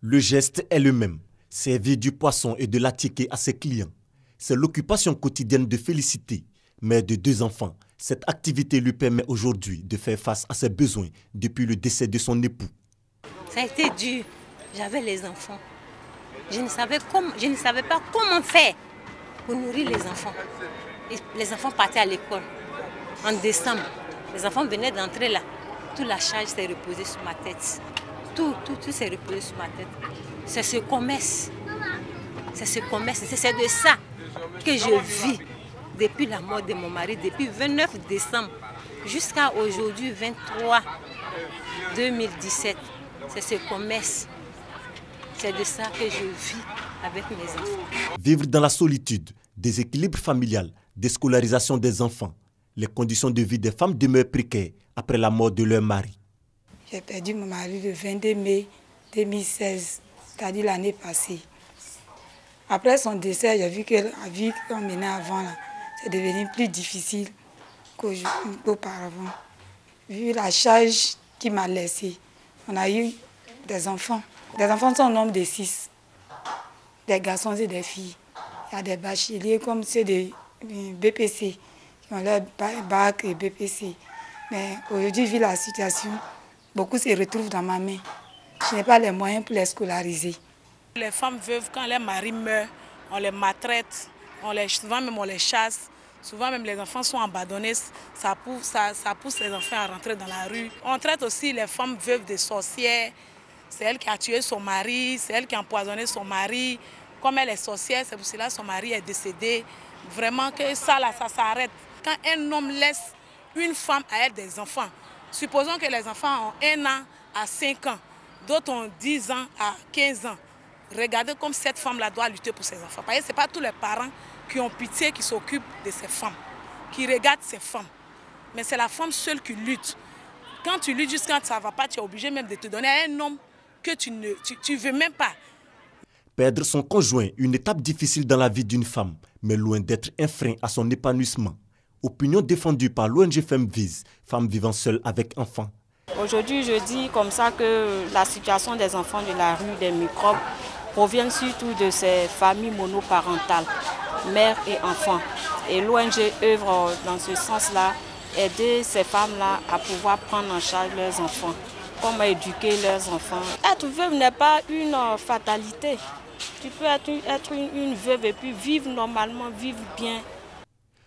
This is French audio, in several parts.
Le geste est le même, servir du poisson et de l'attiquer à ses clients. C'est l'occupation quotidienne de Félicité, mère de 2 enfants. Cette activité lui permet aujourd'hui de faire face à ses besoins depuis le décès de son époux. Ça a été dur. J'avais les enfants. Je ne savais pas comment faire pour nourrir les enfants. Et les enfants partaient à l'école en décembre. Les enfants venaient d'entrer là. Toute la charge s'est reposée sur ma tête. Tout s'est reposé sur ma tête. C'est ce commerce. C'est de ça que je vis depuis la mort de mon mari, depuis 29 décembre jusqu'à aujourd'hui, 23 2017. C'est ce commerce. C'est de ça que je vis avec mes enfants. Vivre dans la solitude, déséquilibre familial, déscolarisation des enfants. Les conditions de vie des femmes demeurent précaires après la mort de leur mari. J'ai perdu mon mari le 22 mai 2016, c'est-à-dire l'année passée. Après son décès, j'ai vu que la vie qu'on menait avant, c'est devenu plus difficile qu'auparavant. Vu la charge qu'il m'a laissée, on a eu des enfants. Les enfants sont au nombre de 6, des garçons et des filles. Il y a des bacheliers comme ceux de BPC, qui ont leur bac et BPC. Mais aujourd'hui, vu la situation, beaucoup se retrouvent dans ma main. Je n'ai pas les moyens pour les scolariser. Les femmes veuves, quand leur mari meurt, on les maltraite, souvent même on les chasse. Souvent même les enfants sont abandonnés, ça pousse les enfants à rentrer dans la rue. On traite aussi les femmes veuves de sorcières. C'est elle qui a tué son mari, c'est elle qui a empoisonné son mari. Comme elle est sorcière, c'est pour cela que son mari est décédé. Vraiment que ça s'arrête. Quand un homme laisse une femme à elle des enfants, supposons que les enfants ont 1 an à 5 ans, d'autres ont 10 ans à 15 ans. Regardez comme cette femme-là doit lutter pour ses enfants. Parce que ce n'est pas tous les parents qui ont pitié, qui s'occupent de ces femmes, qui regardent ces femmes. Mais c'est la femme seule qui lutte. Quand tu luttes jusqu'à ça ne va pas, tu es obligé même de te donner à un homme que tu ne veux même pas. Perdre son conjoint, une étape difficile dans la vie d'une femme, mais loin d'être un frein à son épanouissement. Opinion défendue par l'ONG FemVise, femmes vivant seules avec enfants. Aujourd'hui, je dis comme ça que la situation des enfants de la rue, des microbes, provient surtout de ces familles monoparentales, mères et enfants. Et l'ONG œuvre dans ce sens-là, aider ces femmes-là à pouvoir prendre en charge leurs enfants, comment éduquer leurs enfants. Être veuve n'est pas une fatalité. Tu peux être une veuve et puis vivre normalement, vivre bien.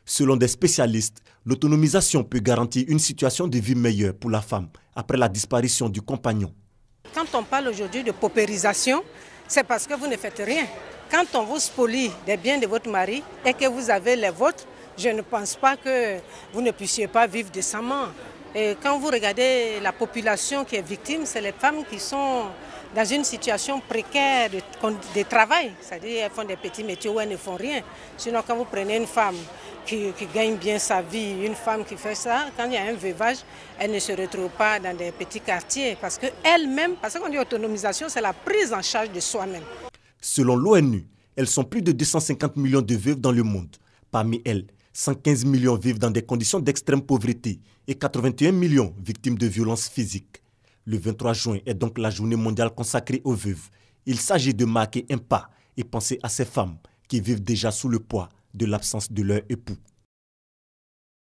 Selon des spécialistes, l'autonomisation peut garantir une situation de vie meilleure pour la femme après la disparition du compagnon. Quand on parle aujourd'hui de paupérisation, c'est parce que vous ne faites rien. Quand on vous spolie des biens de votre mari et que vous avez les vôtres, je ne pense pas que vous ne puissiez pas vivre décemment. Et quand vous regardez la population qui est victime, c'est les femmes qui sont dans une situation précaire de travail. C'est-à-dire qu'elles font des petits métiers où elles ne font rien. Sinon, quand vous prenez une femme qui gagne bien sa vie, une femme qui fait ça, quand il y a un veuvage, elle ne se retrouve pas dans des petits quartiers. Parce qu'on dit autonomisation, c'est la prise en charge de soi-même. Selon l'ONU, elles sont plus de 250 millions de veuves dans le monde. Parmi elles, 115 millions vivent dans des conditions d'extrême pauvreté et 81 millions victimes de violences physiques. Le 23 juin est donc la journée mondiale consacrée aux veuves. Il s'agit de marquer un pas et penser à ces femmes qui vivent déjà sous le poids de l'absence de leur époux.